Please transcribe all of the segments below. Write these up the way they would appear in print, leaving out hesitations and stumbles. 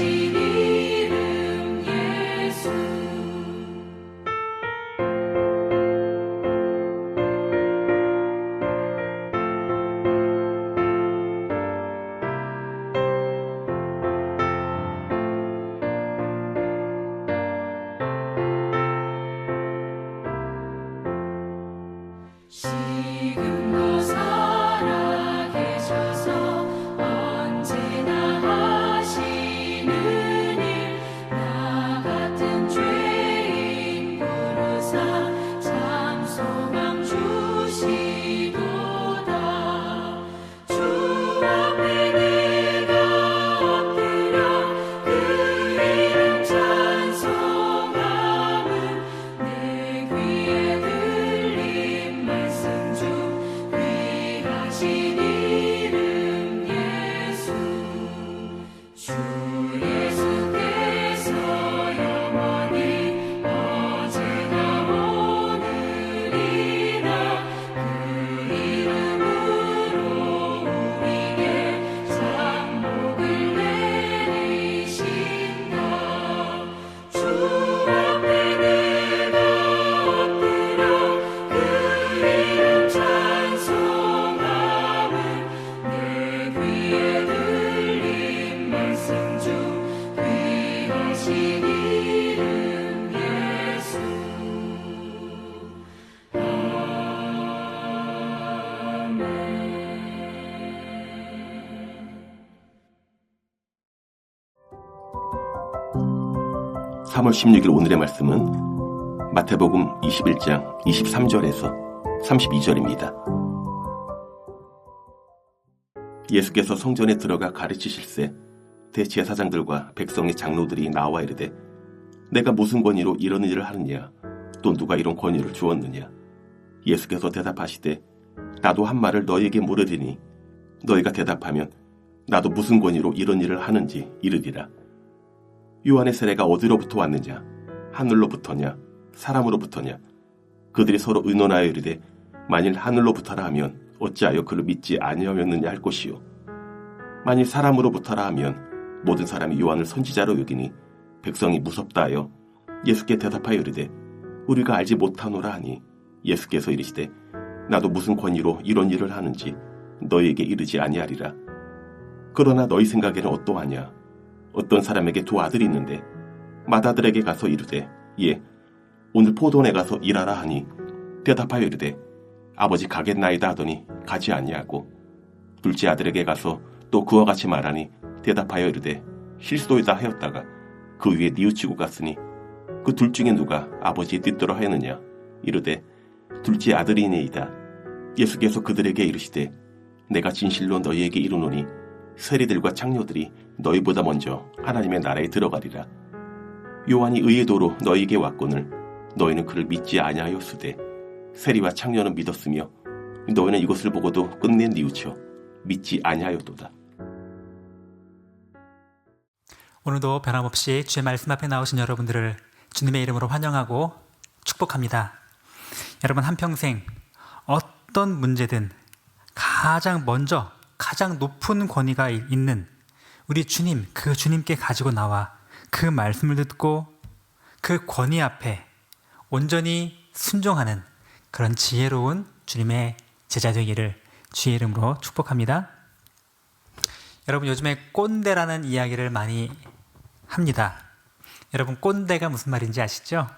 이름 예수. 지금도 살아계셔서 언제나 하시는 일, 나 같은 죄인 부르사 참 소망 주시도다. 주 앞에 내가 엎드려 그 이름 찬송함은 내 귀에 들린 말씀 중 귀하신 이름 예수. 주 예수께서 영원히 어제나 오늘이나 그 이름으로 우리에게 상복을 내리신다. 주 앞에 내가 엎드려 그 이름 찬송함은 내 귀에 들린 말씀 중 귀하신 이름 예수. 아멘. 3월 16일 오늘의 말씀은 마태복음 21장 23절에서 32절입니다. 예수께서 성전에 들어가 가르치실세 대제사장들과 백성의 장로들이 나와 이르되 내가 무슨 권위로 이런 일을 하느냐, 또 누가 이런 권위를 주었느냐. 예수께서 대답하시되 나도 한 말을 너희에게 물으리니 너희가 대답하면 나도 무슨 권위로 이런 일을 하는지 이르리라. 요한의 세례가 어디로부터 왔느냐, 하늘로부터냐 사람으로부터냐. 그들이 서로 의논하여 이르되 만일 하늘로부터라 하면 어찌하여 그를 믿지 아니하였느냐 할 것이요, 만일 사람으로부터라 하면 모든 사람이 요한을 선지자로 여기니 백성이 무섭다 하여 예수께 대답하여 이르되 우리가 알지 못하노라 하니 예수께서 이르시되 나도 무슨 권위로 이런 일을 하는지 너희에게 이르지 아니하리라. 그러나 너희 생각에는 어떠하냐. 어떤 사람에게 두 아들이 있는데 맏아들에게 가서 이르되 예, 오늘 포도원에 가서 일하라 하니 대답하여 이르되 아버지 가겠나이다 하더니 가지 아니하고, 둘째 아들에게 가서 또 그와 같이 말하니 대답하여 이르되 실소이다 하였다가 그 위에 뉘우치고 갔으니 그 둘 중에 누가 아버지의 뜻대로 하였느냐. 이르되 둘째 아들이니이다. 예수께서 그들에게 이르시되 내가 진실로 너희에게 이르노니 세리들과 창녀들이 너희보다 먼저 하나님의 나라에 들어가리라. 요한이 의의 도로 너희에게 왔거늘 너희는 그를 믿지 아니하였으되 세리와 창녀는 믿었으며 너희는 이것을 보고도 끝내 뉘우쳐 믿지 아니하였도다. 오늘도 변함없이 주의 말씀 앞에 나오신 여러분들을 주님의 이름으로 환영하고 축복합니다. 여러분, 한평생 어떤 문제든 가장 먼저 가장 높은 권위가 있는 우리 주님, 그 주님께 가지고 나와 그 말씀을 듣고 그 권위 앞에 온전히 순종하는 그런 지혜로운 주님의 제자 되기를 주의 이름으로 축복합니다. 여러분, 요즘에 꼰대라는 이야기를 많이 합니다. 여러분, 꼰대가 무슨 말인지 아시죠?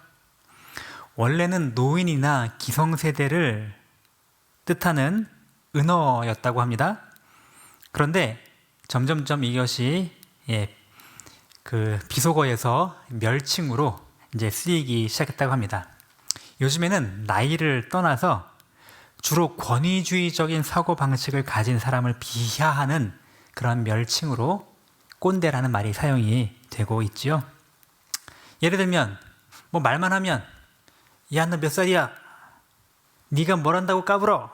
원래는 노인이나 기성세대를 뜻하는 은어였다고 합니다. 그런데 점점점 이것이 그 비속어에서 멸칭으로 이제 쓰이기 시작했다고 합니다. 요즘에는 나이를 떠나서 주로 권위주의적인 사고방식을 가진 사람을 비하하는 그런 멸칭으로 꼰대라는 말이 사용이 되고 있지요. 예를 들면 뭐 말만 하면 야, 너 몇 살이야? 네가 뭘 한다고 까불어?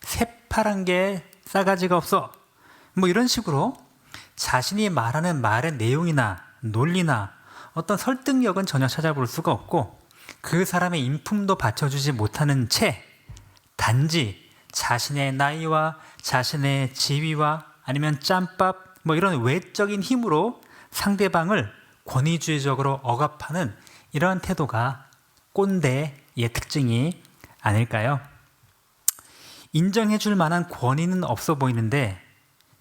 새파란 게 싸가지가 없어. 뭐 이런 식으로 자신이 말하는 말의 내용이나 논리나 어떤 설득력은 전혀 찾아볼 수가 없고 그 사람의 인품도 받쳐주지 못하는 채 단지 자신의 나이와 자신의 지위와 아니면 짬밥 뭐 이런 외적인 힘으로 상대방을 권위주의적으로 억압하는 이러한 태도가 꼰대의 특징이 아닐까요? 인정해 줄 만한 권위는 없어 보이는데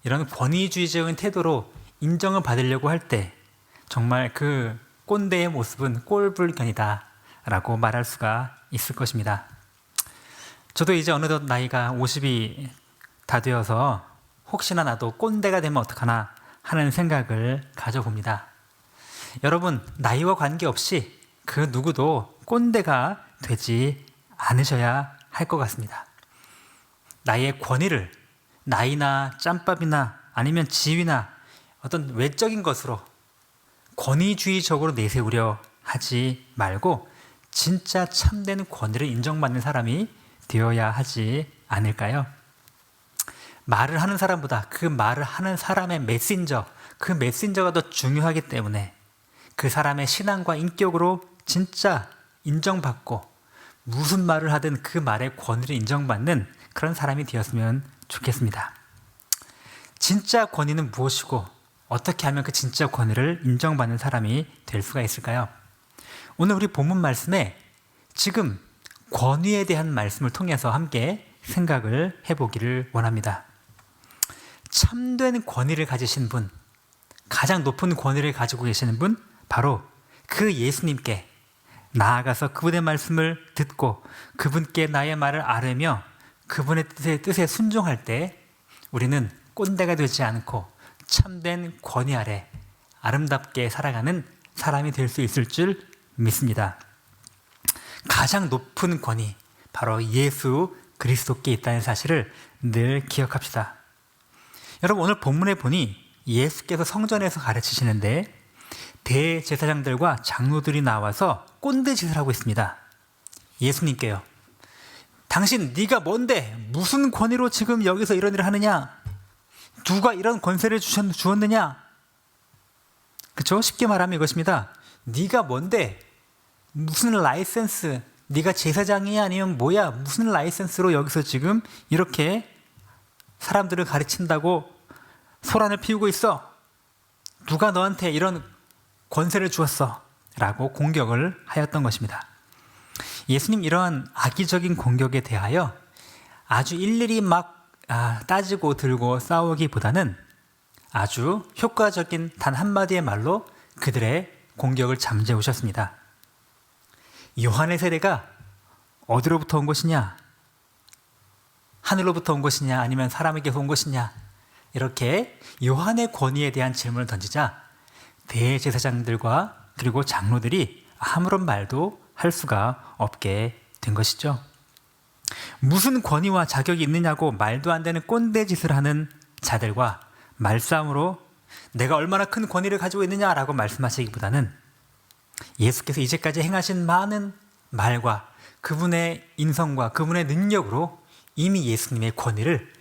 이런 권위주의적인 태도로 인정을 받으려고 할 때 정말 그 꼰대의 모습은 꼴불견이다 라고 말할 수가 있을 것입니다. 저도 이제 어느덧 나이가 50이 다 되어서 혹시나 나도 꼰대가 되면 어떡하나 하는 생각을 가져봅니다. 여러분, 나이와 관계없이 그 누구도 꼰대가 되지 않으셔야 할 것 같습니다. 나의 권위를 나이나 짬밥이나 아니면 지위나 어떤 외적인 것으로 권위주의적으로 내세우려 하지 말고 진짜 참된 권위를 인정받는 사람이 되어야 하지 않을까요? 말을 하는 사람보다 그 말을 하는 사람의 메신저, 그 메신저가 더 중요하기 때문에 그 사람의 신앙과 인격으로 진짜 인정받고 무슨 말을 하든 그 말의 권위를 인정받는 그런 사람이 되었으면 좋겠습니다. 진짜 권위는 무엇이고 어떻게 하면 그 진짜 권위를 인정받는 사람이 될 수가 있을까요? 오늘 우리 본문 말씀에 지금 권위에 대한 말씀을 통해서 함께 생각을 해보기를 원합니다. 참된 권위를 가지신 분, 가장 높은 권위를 가지고 계시는 분, 바로 그 예수님께 나아가서 그분의 말씀을 듣고 그분께 나의 말을 아뢰며 그분의 뜻에 순종할 때 우리는 꼰대가 되지 않고 참된 권위 아래 아름답게 살아가는 사람이 될 수 있을 줄 믿습니다. 가장 높은 권위, 바로 예수 그리스도께 있다는 사실을 늘 기억합시다. 여러분, 오늘 본문에 보니 예수께서 성전에서 가르치시는데 대제사장들과 장로들이 나와서 꼰대짓을 하고 있습니다. 예수님께요. 당신 네가 뭔데? 무슨 권위로 지금 여기서 이런 일을 하느냐? 누가 이런 권세를 주었느냐? 그렇죠? 쉽게 말하면 이것입니다. 네가 뭔데? 무슨 라이센스? 네가 제사장이야 아니면 뭐야? 무슨 라이센스로 여기서 지금 이렇게 사람들을 가르친다고 소란을 피우고 있어? 누가 너한테 이런 권세를 주었어? 라고 공격을 하였던 것입니다. 예수님 이러한 악의적인 공격에 대하여 아주 일일이 막 따지고 들고 싸우기보다는 아주 효과적인 단 한마디의 말로 그들의 공격을 잠재우셨습니다. 요한의 세례가 어디로부터 온 것이냐? 하늘로부터 온 것이냐? 아니면 사람에게서 온 것이냐? 이렇게 요한의 권위에 대한 질문을 던지자 대제사장들과 그리고 장로들이 아무런 말도 할 수가 없게 된 것이죠. 무슨 권위와 자격이 있느냐고 말도 안 되는 꼰대짓을 하는 자들과 말싸움으로 내가 얼마나 큰 권위를 가지고 있느냐라고 말씀하시기보다는 예수께서 이제까지 행하신 많은 말과 그분의 인성과 그분의 능력으로 이미 예수님의 권위를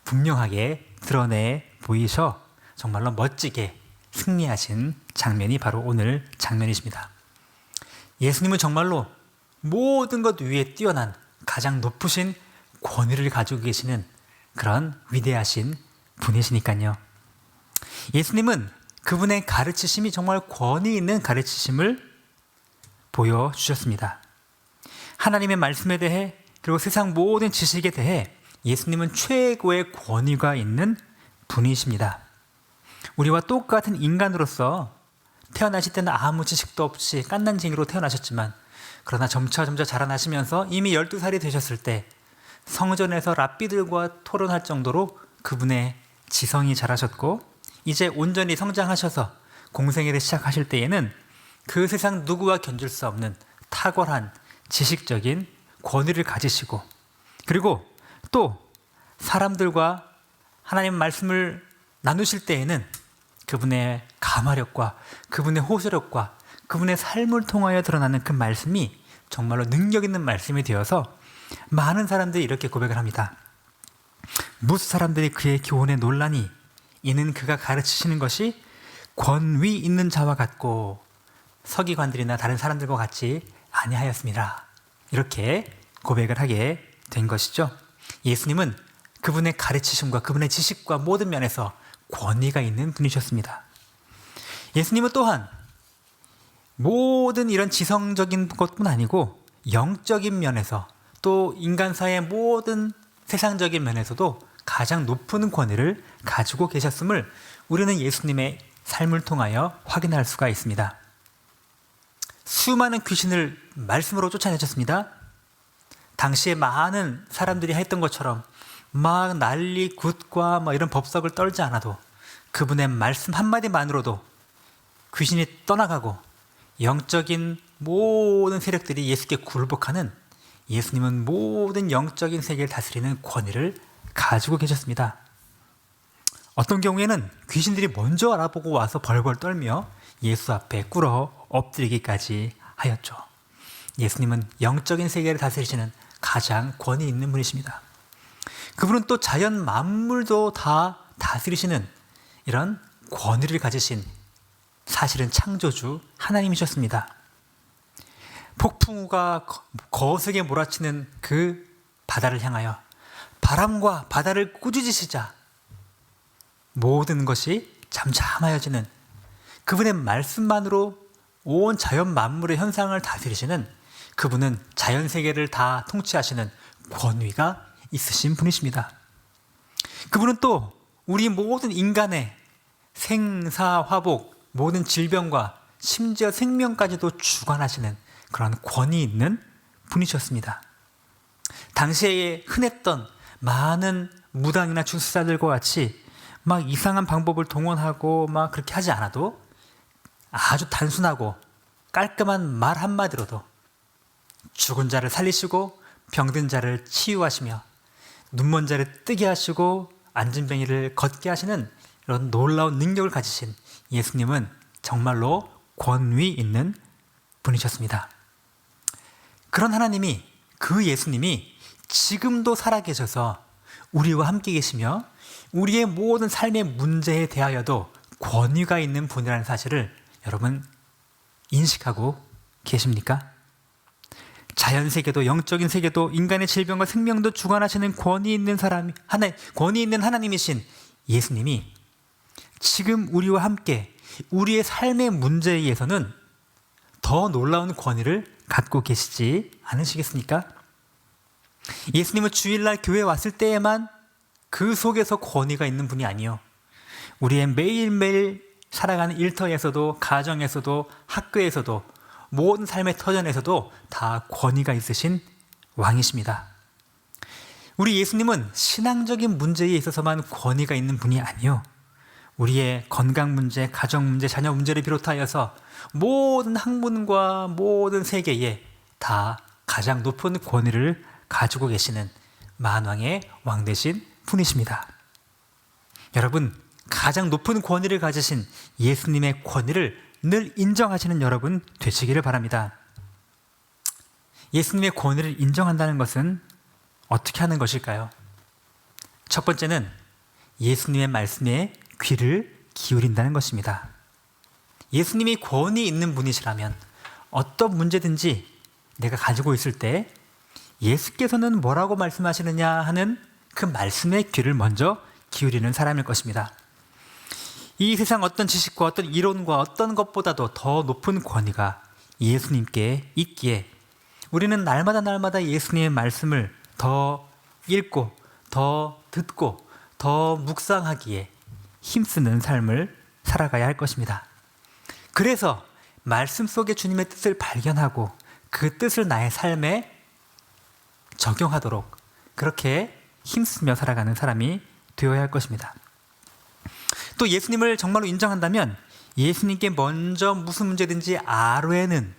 분명하게 드러내 보이셔 정말로 멋지게 승리하신 장면이 바로 오늘 장면이십니다. 예수님은 정말로 모든 것 위에 뛰어난 가장 높으신 권위를 가지고 계시는 그런 위대하신 분이시니까요. 예수님은 그분의 가르치심이 정말 권위 있는 가르치심을 보여주셨습니다. 하나님의 말씀에 대해 그리고 세상 모든 지식에 대해 예수님은 최고의 권위가 있는 분이십니다. 우리와 똑같은 인간으로서 태어나실 때는 아무 지식도 없이 깐난쟁이로 태어나셨지만 그러나 점차 자라나시면서 이미 12살이 되셨을 때 성전에서 랍비들과 토론할 정도로 그분의 지성이 자라셨고 이제 온전히 성장하셔서 공생애를 시작하실 때에는 그 세상 누구와 견줄 수 없는 탁월한 지식적인 권위를 가지시고 그리고 또 사람들과 하나님 말씀을 나누실 때에는 그분의 감화력과 그분의 호소력과 그분의 삶을 통하여 드러나는 그 말씀이 정말로 능력 있는 말씀이 되어서 많은 사람들이 이렇게 고백을 합니다. 무수 사람들이 그의 교훈에 논란이 이는 그가 가르치시는 것이 권위 있는 자와 같고 서기관들이나 다른 사람들과 같이 아니하였습니다. 이렇게 고백을 하게 된 것이죠. 예수님은 그분의 가르치심과 그분의 지식과 모든 면에서 권위가 있는 분이셨습니다. 예수님은 또한 모든 이런 지성적인 것뿐 아니고 영적인 면에서 또 인간사의 모든 세상적인 면에서도 가장 높은 권위를 가지고 계셨음을 우리는 예수님의 삶을 통하여 확인할 수가 있습니다. 수많은 귀신을 말씀으로 쫓아내셨습니다. 당시에 많은 사람들이 했던 것처럼 막 난리 굿과 이런 법석을 떨지 않아도 그분의 말씀 한마디만으로도 귀신이 떠나가고 영적인 모든 세력들이 예수께 굴복하는, 예수님은 모든 영적인 세계를 다스리는 권위를 가지고 계셨습니다. 어떤 경우에는 귀신들이 먼저 알아보고 와서 벌벌 떨며 예수 앞에 꿇어 엎드리기까지 하였죠. 예수님은 영적인 세계를 다스리시는 가장 권위 있는 분이십니다. 그분은 또 자연 만물도 다 다스리시는 이런 권위를 가지신 사실은 창조주 하나님이셨습니다. 폭풍우가 거세게 몰아치는 그 바다를 향하여 바람과 바다를 꾸짖으시자 모든 것이 잠잠하여지는 그분의 말씀만으로 온 자연 만물의 현상을 다스리시는 그분은 자연 세계를 다 통치하시는 권위가 있으신 분이십니다. 그분은 또 우리 모든 인간의 생사화복, 모든 질병과 심지어 생명까지도 주관하시는 그런 권위 있는 분이셨습니다. 당시에 흔했던 많은 무당이나 주술사들과 같이 막 이상한 방법을 동원하고 막 그렇게 하지 않아도 아주 단순하고 깔끔한 말 한마디로도 죽은 자를 살리시고 병든 자를 치유하시며 눈먼 자를 뜨게 하시고 안진뱅이를 걷게 하시는 이런 놀라운 능력을 가지신 예수님은 정말로 권위 있는 분이셨습니다. 그런 하나님이, 그 예수님이 지금도 살아계셔서 우리와 함께 계시며 우리의 모든 삶의 문제에 대하여도 권위가 있는 분이라는 사실을 여러분 인식하고 계십니까? 자연세계도 영적인 세계도 인간의 질병과 생명도 주관하시는 권위 있는 하나님이신 예수님이 지금 우리와 함께 우리의 삶의 문제에 의해서는 더 놀라운 권위를 갖고 계시지 않으시겠습니까? 예수님은 주일날 교회에 왔을 때에만 그 속에서 권위가 있는 분이 아니요, 우리의 매일매일 살아가는 일터에서도, 가정에서도, 학교에서도, 모든 삶의 터전에서도 다 권위가 있으신 왕이십니다. 우리 예수님은 신앙적인 문제에 있어서만 권위가 있는 분이 아니요, 우리의 건강 문제, 가정 문제, 자녀 문제를 비롯하여서 모든 학문과 모든 세계에 다 가장 높은 권위를 가지고 계시는 만왕의 왕 되신 분이십니다. 여러분, 가장 높은 권위를 가지신 예수님의 권위를 늘 인정하시는 여러분 되시기를 바랍니다. 예수님의 권위를 인정한다는 것은 어떻게 하는 것일까요? 첫 번째는 예수님의 말씀에 귀를 기울인다는 것입니다. 예수님이 권위 있는 분이시라면 어떤 문제든지 내가 가지고 있을 때 예수께서는 뭐라고 말씀하시느냐 하는 그 말씀에 귀를 먼저 기울이는 사람일 것입니다. 이 세상 어떤 지식과 어떤 이론과 어떤 것보다도 더 높은 권위가 예수님께 있기에 우리는 날마다 예수님의 말씀을 더 읽고 더 듣고 더 묵상하기에 힘쓰는 삶을 살아가야 할 것입니다. 그래서 말씀 속에 주님의 뜻을 발견하고 그 뜻을 나의 삶에 적용하도록 그렇게 힘쓰며 살아가는 사람이 되어야 할 것입니다. 또 예수님을 정말로 인정한다면 예수님께 먼저 무슨 문제든지 아뢰는,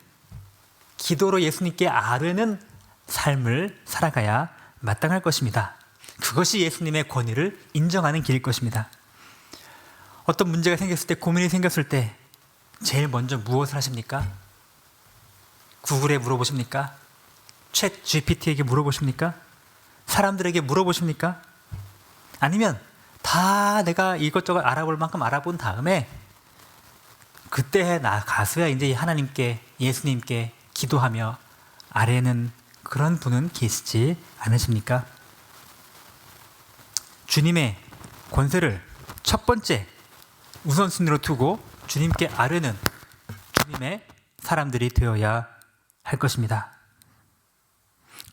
기도로 예수님께 아뢰는 삶을 살아가야 마땅할 것입니다. 그것이 예수님의 권위를 인정하는 길일 것입니다. 어떤 문제가 생겼을 때, 고민이 생겼을 때 제일 먼저 무엇을 하십니까? 구글에 물어보십니까? 챗 GPT에게 물어보십니까? 사람들에게 물어보십니까? 아니면 다 내가 이것저것 알아볼 만큼 알아본 다음에 그때 나 가서야 이제 하나님께, 예수님께 기도하며 아뢰는 그런 분은 계시지 않으십니까? 주님의 권세를 첫 번째 우선순위로 두고 주님께 아뢰는 주님의 사람들이 되어야 할 것입니다.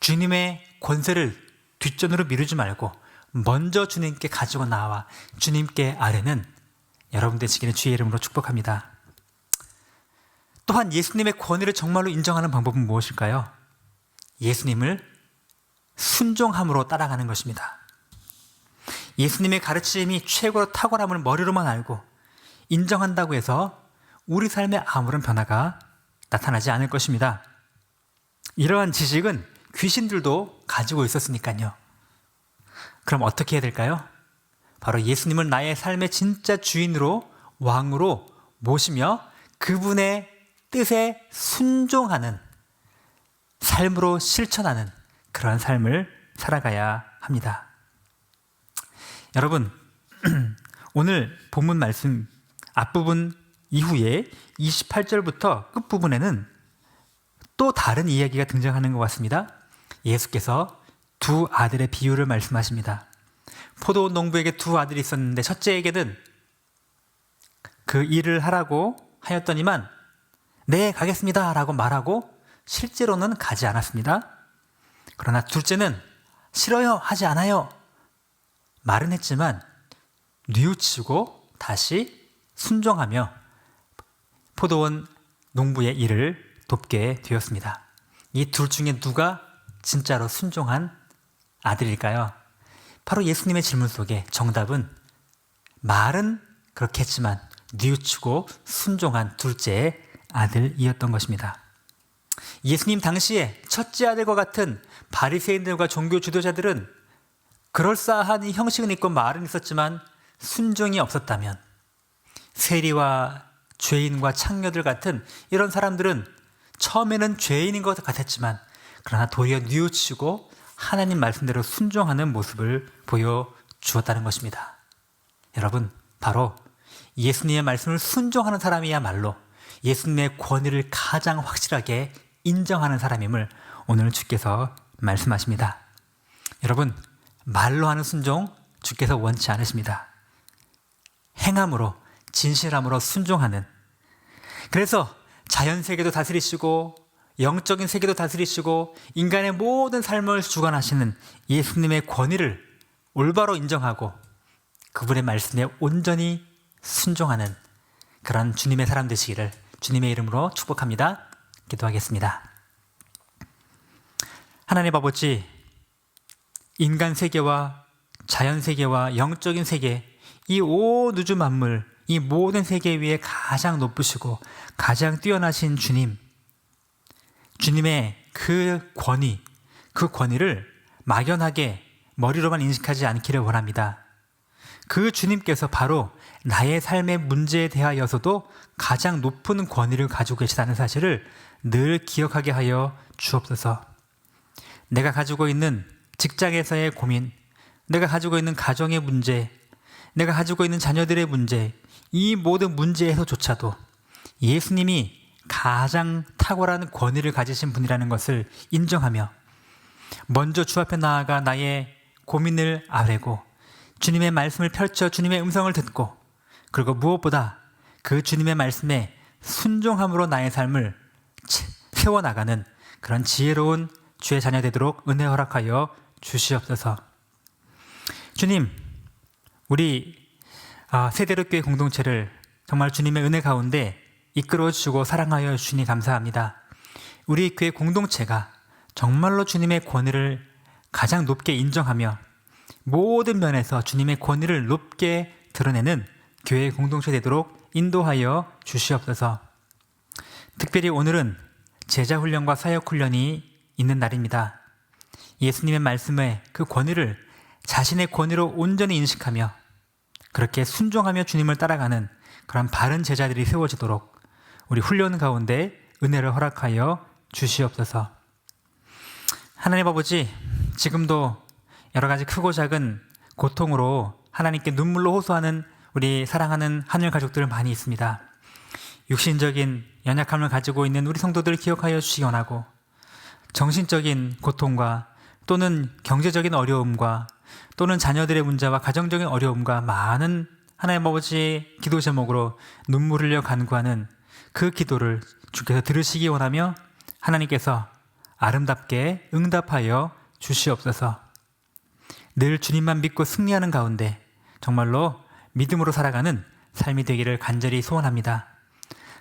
주님의 권세를 뒷전으로 미루지 말고 먼저 주님께 가지고 나와 주님께 아뢰는 여러분 되시기를 주의 이름으로 축복합니다. 또한 예수님의 권위를 정말로 인정하는 방법은 무엇일까요? 예수님을 순종함으로 따라가는 것입니다. 예수님의 가르침이 최고로 탁월함을 머리로만 알고 인정한다고 해서 우리 삶에 아무런 변화가 나타나지 않을 것입니다. 이러한 지식은 귀신들도 가지고 있었으니까요. 그럼 어떻게 해야 될까요? 바로 예수님을 나의 삶의 진짜 주인으로 왕으로 모시며 그분의 뜻에 순종하는 삶으로 실천하는 그런 삶을 살아가야 합니다. 여러분, 오늘 본문 말씀 앞부분 이후에 28절부터 끝부분에는 또 다른 이야기가 등장하는 것 같습니다. 예수께서 두 아들의 비유를 말씀하십니다. 포도 농부에게 두 아들이 있었는데 첫째에게는 그 일을 하라고 하였더니만 네, 가겠습니다 라고 말하고 실제로는 가지 않았습니다. 그러나 둘째는 싫어요, 하지 않아요 말은 했지만 뉘우치고 다시 순종하며 포도원 농부의 일을 돕게 되었습니다. 이 둘 중에 누가 진짜로 순종한 아들일까요? 바로 예수님의 질문 속에 정답은 말은 그렇게 했지만 뉘우치고 순종한 둘째의 아들이었던 것입니다. 예수님 당시에 첫째 아들과 같은 바리새인들과 종교 지도자들은 그럴싸한 이 형식은 있고 말은 있었지만 순종이 없었다면 세리와 죄인과 창녀들 같은 이런 사람들은 처음에는 죄인인 것 같았지만 그러나 도리어 뉘우치고 하나님 말씀대로 순종하는 모습을 보여주었다는 것입니다. 여러분, 바로 예수님의 말씀을 순종하는 사람이야말로 예수님의 권위를 가장 확실하게 인정하는 사람임을 오늘 주께서 말씀하십니다. 여러분, 말로 하는 순종 주께서 원치 않으십니다. 행함으로, 진실함으로 순종하는, 그래서 자연세계도 다스리시고 영적인 세계도 다스리시고 인간의 모든 삶을 주관하시는 예수님의 권위를 올바로 인정하고 그분의 말씀에 온전히 순종하는 그런 주님의 사람 되시기를 주님의 이름으로 축복합니다. 기도하겠습니다. 하나님 아버지, 인간 세계와 자연 세계와 영적인 세계, 이 온 우주 만물, 이 모든 세계 위에 가장 높으시고 가장 뛰어나신 주님, 주님의 그 권위, 그 권위를 막연하게 머리로만 인식하지 않기를 원합니다. 그 주님께서 바로 나의 삶의 문제에 대하여서도 가장 높은 권위를 가지고 계시다는 사실을 늘 기억하게 하여 주옵소서. 내가 가지고 있는 직장에서의 고민, 내가 가지고 있는 가정의 문제, 내가 가지고 있는 자녀들의 문제, 이 모든 문제에서조차도 예수님이 가장 탁월한 권위를 가지신 분이라는 것을 인정하며 먼저 주 앞에 나아가 나의 고민을 아뢰고 주님의 말씀을 펼쳐 주님의 음성을 듣고 그리고 무엇보다 그 주님의 말씀에 순종함으로 나의 삶을 세워나가는 그런 지혜로운 주의 자녀 되도록 은혜 허락하여 주시옵소서. 주님, 우리 세대로교회 공동체를 정말 주님의 은혜 가운데 이끌어 주시고 사랑하여 주시니 감사합니다. 우리 교회 공동체가 정말로 주님의 권위를 가장 높게 인정하며 모든 면에서 주님의 권위를 높게 드러내는 교회 공동체 되도록 인도하여 주시옵소서. 특별히 오늘은 제자훈련과 사역훈련이 있는 날입니다. 예수님의 말씀에 그 권위를 자신의 권위로 온전히 인식하며 그렇게 순종하며 주님을 따라가는 그런 바른 제자들이 세워지도록 우리 훈련 가운데 은혜를 허락하여 주시옵소서. 하나님 아버지, 지금도 여러 가지 크고 작은 고통으로 하나님께 눈물로 호소하는 우리 사랑하는 하늘 가족들 많이 있습니다. 육신적인 연약함을 가지고 있는 우리 성도들을 기억하여 주시기 원하고 정신적인 고통과 또는 경제적인 어려움과 또는 자녀들의 문제와 가정적인 어려움과 많은 하나님 아버지 기도 제목으로 눈물 흘려 간구하는 그 기도를 주께서 들으시기 원하며 하나님께서 아름답게 응답하여 주시옵소서. 늘 주님만 믿고 승리하는 가운데 정말로 믿음으로 살아가는 삶이 되기를 간절히 소원합니다.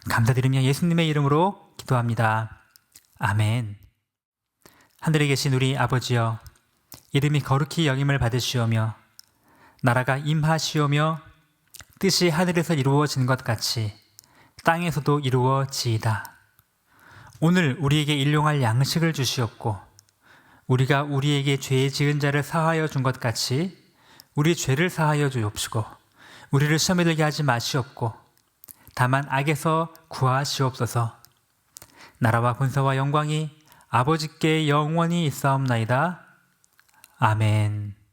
감사드리며 예수님의 이름으로 기도합니다. 아멘. 하늘에 계신 우리 아버지여, 이름이 거룩히 여김을 받으시오며 나라가 임하시오며 뜻이 하늘에서 이루어진 것 같이 땅에서도 이루어지이다. 오늘 우리에게 일용할 양식을 주시옵고 우리가 우리에게 죄 지은 자를 사하여 준 것 같이 우리 죄를 사하여 주옵시고 우리를 시험에 들게 하지 마시옵고 다만 악에서 구하시옵소서. 나라와 권세와 영광이 아버지께 영원히 있사옵나이다. 아멘.